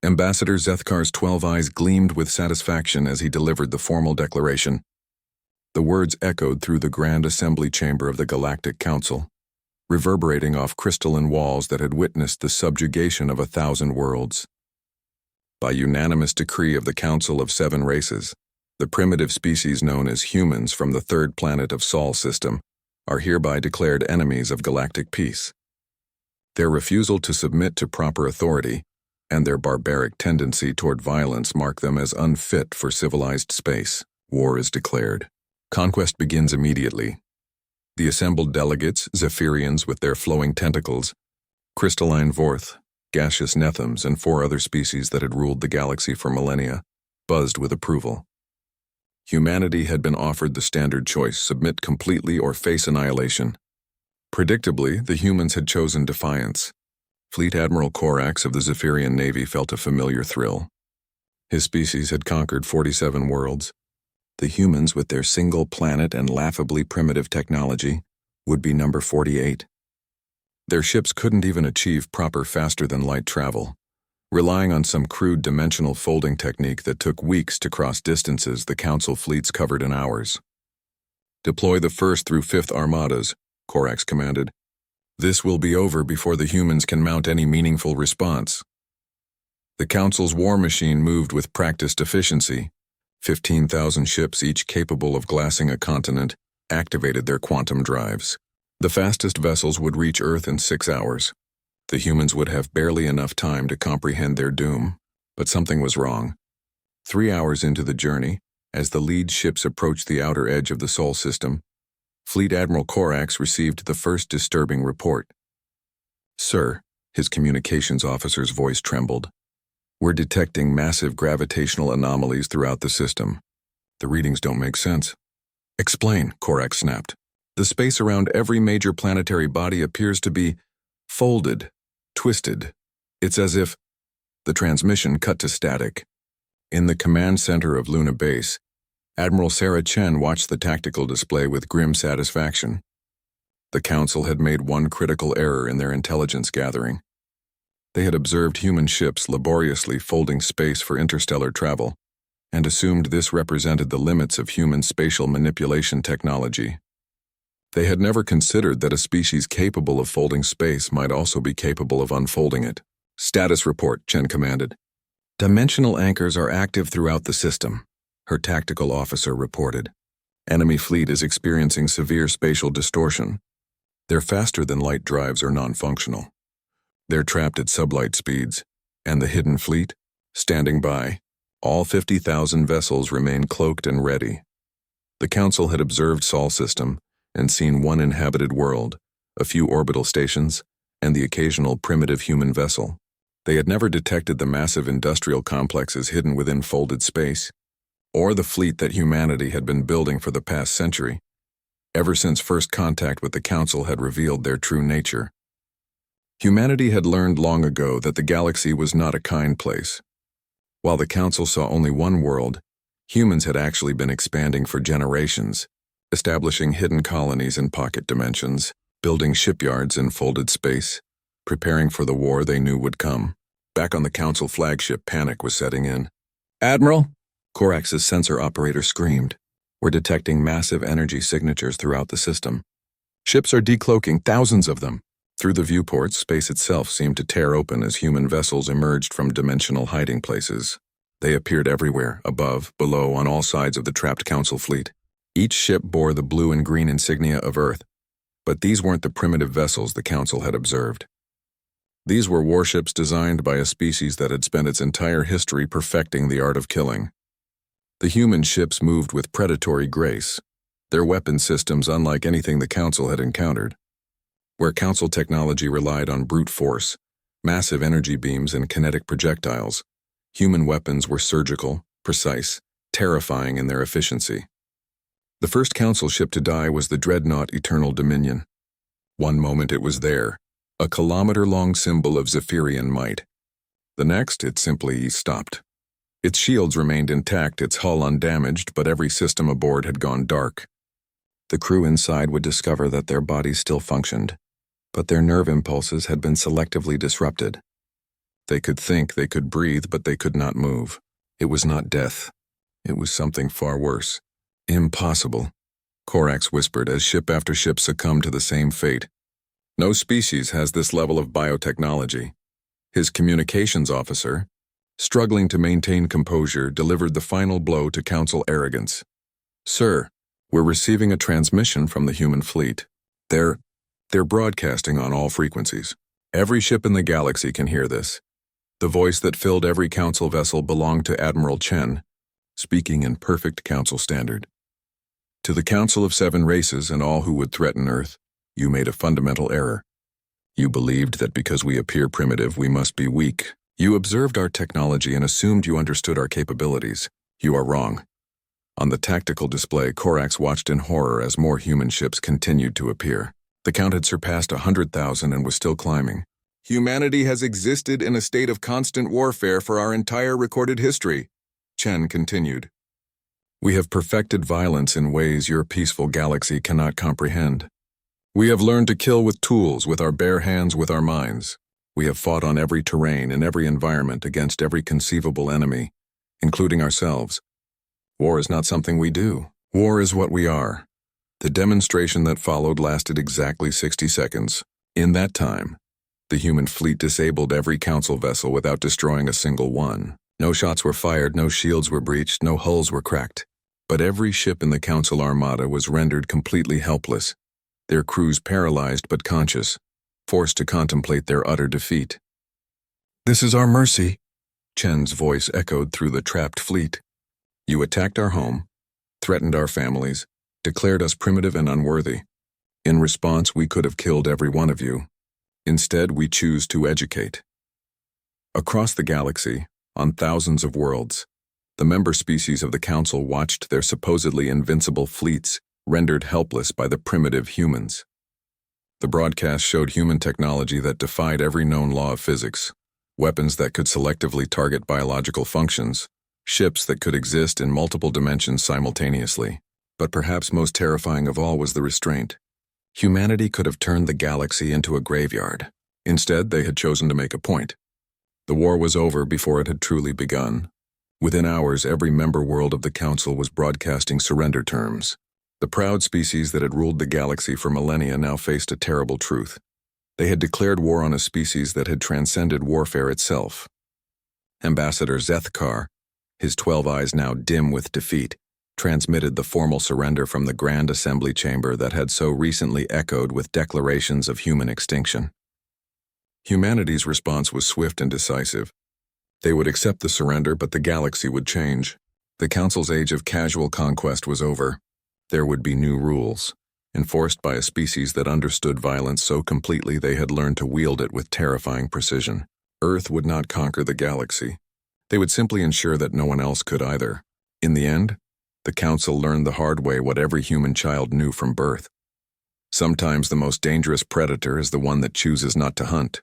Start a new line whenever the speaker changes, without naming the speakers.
Ambassador Zethkar's 12 eyes gleamed with satisfaction as he delivered the formal declaration. The words echoed through the grand assembly chamber of the Galactic Council, reverberating off crystalline walls that had witnessed the subjugation of 1,000 worlds. By unanimous decree of the Council of 7 Races, the primitive species known as humans from the 3rd planet of Sol system are hereby declared enemies of galactic peace. Their refusal to submit to proper authority and their barbaric tendency toward violence mark them as unfit for civilized space. War is declared. Conquest begins immediately. The assembled delegates, Zephyrians with their flowing tentacles, crystalline Vorth, gaseous Nethams, and 4 other species that had ruled the galaxy for millennia, buzzed with approval. Humanity had been offered the standard choice: submit completely or face annihilation. Predictably, the humans had chosen defiance. Fleet Admiral Corax of the Zephyrian Navy felt a familiar thrill. His species had conquered 47 worlds. The humans, with their single planet and laughably primitive technology, would be number 48. Their ships couldn't even achieve proper faster-than-light travel, relying on some crude dimensional folding technique that took weeks to cross distances the Council fleets covered in hours. "Deploy the 1st through 5th armadas," Corax commanded. "This will be over before the humans can mount any meaningful response." The Council's war machine moved with practiced efficiency. 15,000 ships, each capable of glassing a continent, activated their quantum drives. The fastest vessels would reach Earth in 6 hours. The humans would have barely enough time to comprehend their doom, but something was wrong. 3 hours into the journey, as the lead ships approached the outer edge of the Sol system, Fleet Admiral Corax received the first disturbing report. "Sir," his communications officer's voice trembled, "we're detecting massive gravitational anomalies throughout the system. The readings don't make sense." "Explain," Corax snapped. "The space around every major planetary body appears to be folded, twisted. It's as if..." The transmission cut to static. In the command center of Luna Base, Admiral Sarah Chen watched the tactical display with grim satisfaction. The Council had made one critical error in their intelligence gathering. They had observed human ships laboriously folding space for interstellar travel, and assumed this represented the limits of human spatial manipulation technology. They had never considered that a species capable of folding space might also be capable of unfolding it. "Status report," Chen commanded. "Dimensional anchors are active throughout the system," her tactical officer reported. "Enemy fleet is experiencing severe spatial distortion. Their faster-than-light drives are non-functional. They're trapped at sublight speeds, and the hidden fleet, standing by. All 50,000 vessels remain cloaked and ready." The Council had observed Sol system and seen one inhabited world, a few orbital stations, and the occasional primitive human vessel. They had never detected the massive industrial complexes hidden within folded space, or the fleet that humanity had been building for the past century, ever since first contact with the Council had revealed their true nature. Humanity had learned long ago that the galaxy was not a kind place. While the Council saw only one world, humans had actually been expanding for generations, establishing hidden colonies in pocket dimensions, building shipyards in folded space, preparing for the war they knew would come. Back on the Council flagship, panic was setting in. "Admiral!" Corax's sensor operator screamed. "We're detecting massive energy signatures throughout the system. Ships are decloaking, thousands of them." Through the viewports, space itself seemed to tear open as human vessels emerged from dimensional hiding places. They appeared everywhere, above, below, on all sides of the trapped Council fleet. Each ship bore the blue and green insignia of Earth, but these weren't the primitive vessels the Council had observed. These were warships designed by a species that had spent its entire history perfecting the art of killing. The human ships moved with predatory grace, their weapon systems unlike anything the Council had encountered. Where Council technology relied on brute force, massive energy beams, and kinetic projectiles, human weapons were surgical, precise, terrifying in their efficiency. The first Council ship to die was the dreadnought Eternal Dominion. One moment it was there, a kilometer-long symbol of Zephyrian might. The next, it simply stopped. Its shields remained intact, its hull undamaged, but every system aboard had gone dark. The crew inside would discover that their bodies still functioned, but their nerve impulses had been selectively disrupted. They could think, they could breathe, but they could not move. It was not death. It was something far worse. Impossible, Korax whispered as ship after ship succumbed to the same fate. No species has this level of biotechnology. His communications officer, struggling to maintain composure, delivered the final blow to Council arrogance. Sir, we're receiving a transmission from the human fleet. They're broadcasting on all frequencies. Every ship in the galaxy can hear this. The voice that filled every Council vessel belonged to Admiral Chen, speaking in perfect Council standard. To the Council of 7 races and all who would threaten Earth, you made a fundamental error. You believed that because we appear primitive, we must be weak. You observed our technology and assumed you understood our capabilities. You are wrong. On the tactical display, Korax watched in horror as more human ships continued to appear. The count had surpassed 100,000 and was still climbing. Humanity has existed in a state of constant warfare for our entire recorded history, Chen continued. We have perfected violence in ways your peaceful galaxy cannot comprehend. We have learned to kill with tools, with our bare hands, with our minds. We have fought on every terrain, in every environment, against every conceivable enemy, including ourselves. War is not something we do. War is what we are. The demonstration that followed lasted exactly 60 seconds. In that time, the human fleet disabled every Council vessel without destroying a single one. No shots were fired, no shields were breached, no hulls were cracked. But every ship in the Council armada was rendered completely helpless, their crews paralyzed but conscious, forced to contemplate their utter defeat. This is our mercy, Chen's voice echoed through the trapped fleet. You attacked our home, threatened our families, declared us primitive and unworthy. In response, we could have killed every one of you. Instead, we choose to educate. Across the galaxy, on thousands of worlds, the member species of the Council watched their supposedly invincible fleets rendered helpless by the primitive humans. The broadcast showed human technology that defied every known law of physics, weapons that could selectively target biological functions, ships that could exist in multiple dimensions simultaneously. But perhaps most terrifying of all was the restraint. Humanity could have turned the galaxy into a graveyard. Instead, they had chosen to make a point. The war was over before it had truly begun. Within hours, every member world of the Council was broadcasting surrender terms. The proud species that had ruled the galaxy for millennia now faced a terrible truth. They had declared war on a species that had transcended warfare itself. Ambassador Zethkar, his 12 eyes now dim with defeat, transmitted the formal surrender from the Grand Assembly Chamber that had so recently echoed with declarations of human extinction. Humanity's response was swift and decisive. They would accept the surrender, but the galaxy would change. The Council's age of casual conquest was over. There would be new rules, enforced by a species that understood violence so completely they had learned to wield it with terrifying precision. Earth would not conquer the galaxy. They would simply ensure that no one else could either. In the end, the Council learned the hard way what every human child knew from birth. Sometimes the most dangerous predator is the one that chooses not to hunt.